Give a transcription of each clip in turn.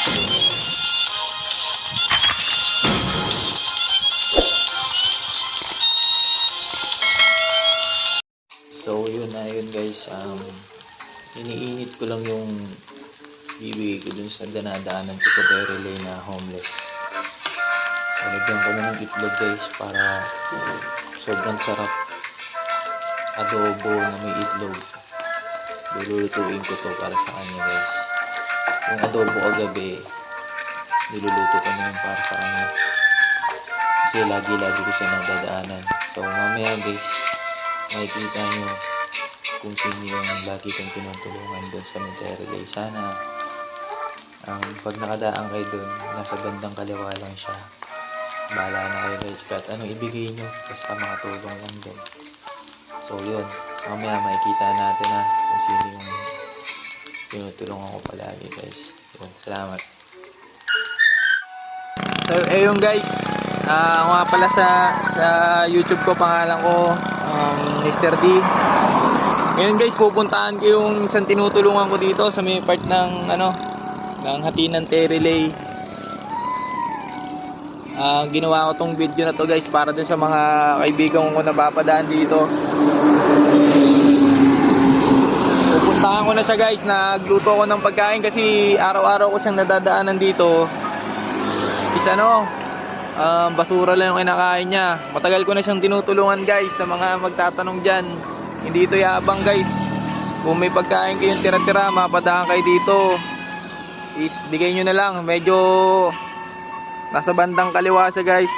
So yun na yun guys, iniinit ko lang yung bibigay ko dun sa dinadaanan ko sa Terrelay na homeless. Talagyan ko na ng itlog guys para sobrang sarap. Adobo na may itlog. Lulutuin ko to para sa kanya guys. Yung adobo kagabi, niluluto ko na yun para sa kanya. Kasi lagi-lagi ko siya nadadaanan. So mamaya guys, makikita nyo kung sino yung lagi kong tinutulungan doon sa Terrelay. Sana pag nakadaan kayo doon, nasa bandang kaliwa lang siya. Bahala na kayo guys, kahit anong ibigay nyo, basta mga tulong lang doon. So yun, mamaya makikita natin kung sino yung tinutulungan ko palagi guys. Yun, salamat. So ayun guys, ako nga pala sa YouTube ko, pangalan ko Mr. D. Ngayon guys, pupuntahan ko yung isang tinutulungan ko dito sa may part ng ng Hatinan Terrelay. Ginawa ko tong video na to guys para dun sa mga kaibigan ko na napapadaan dito. Pupuntahan ko na siya guys, nagluto ko ng pagkain kasi araw-araw ko siyang nadadaanan dito. Basura lang yung kinakain niya. Matagal ko na siyang tinutulungan guys. Sa mga magtatanong dyan, hindi ito yabang guys. Kung may pagkain kayong tira-tira, mapadaan kayo dito, is bigay nyo na lang. Medyo nasa bandang kaliwa siya guys.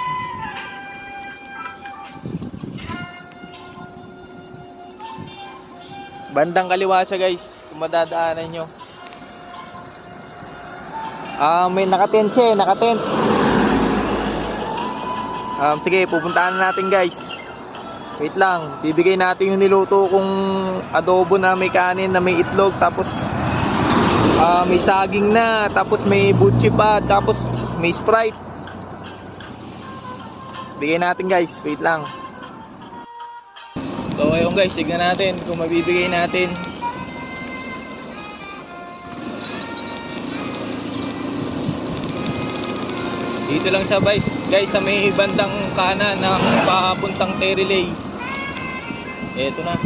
Bandang kaliwa siya guys, kung madadaanan nyo. May nakatent siya, nakatent. Sige, pupuntahan na natin guys. Wait lang, bibigay natin yung niluto kong adobo na may kanin na may itlog, tapos may saging na, tapos may butchi pa, tapos may Sprite. Bigay natin guys, wait lang. So ayun guys, tignan natin kung mabibigay natin. Dito lang sa guys, sa may bandang kanan ng papuntang Terrelay. Eto na.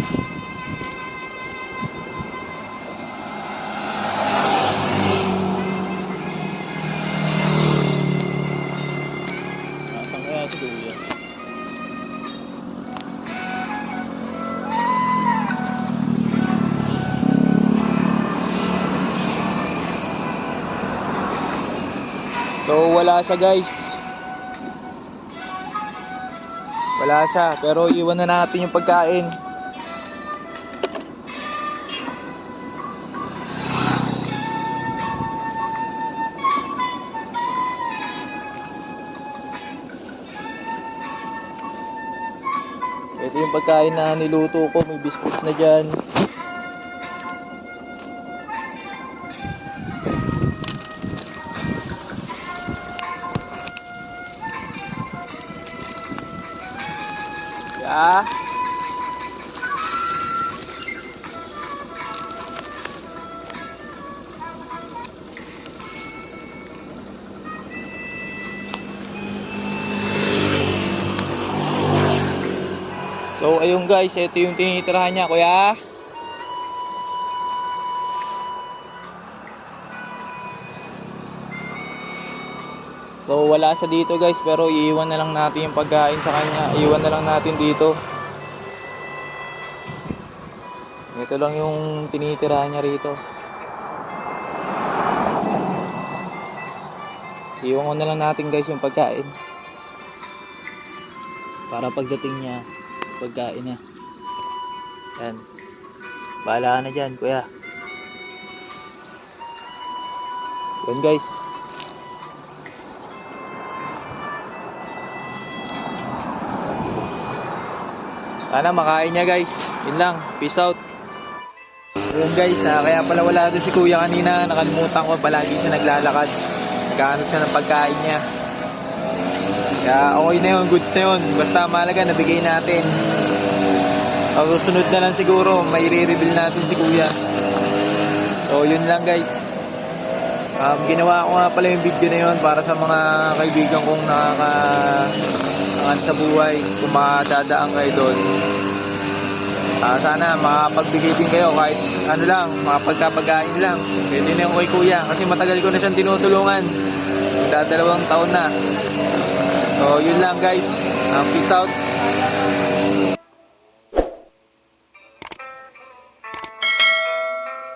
Nasaan kaya si Kuya? So wala siya guys. Wala siya, pero iwan na natin yung pagkain. Ito yung pagkain na niluto ko, may biscuits na dyan. So ayun guys, ito yung tinitirahan niya, kuya. So wala siya dito guys, pero iiwan na lang natin yung pagkain sa kanya. Iiwan na lang natin dito. Ito lang yung tinitirahan niya rito. Iiwan ko na lang natin guys yung pagkain, para pagdating niya, pagkain niya. Yan. Bahala ka na dyan, kuya. Yan guys. Sana makain niya guys. Yun lang. Peace out. Yun guys, kaya pala wala doon si kuya kanina. Nakalimutan ko, palagi siya naglalakad. Naghahanap siya ng pagkain niya. Kaya okay na yun, goods na yun. Basta mahalaga, nabigay natin. Susunod na lang siguro, may re-reveal natin si kuya. So yun lang guys. Ginawa ko nga pala yung video na yun para sa mga kaibigan kong nakakaangat sa buhay. Kung madadaan kayo doon, sana makapagbigay din kayo kahit ano lang, makapagkapagain lang. Pwede na yung kay kuya kasi matagal ko na siyang tinutulungan. Magdadalawang taon na. So yun lang guys. Peace out.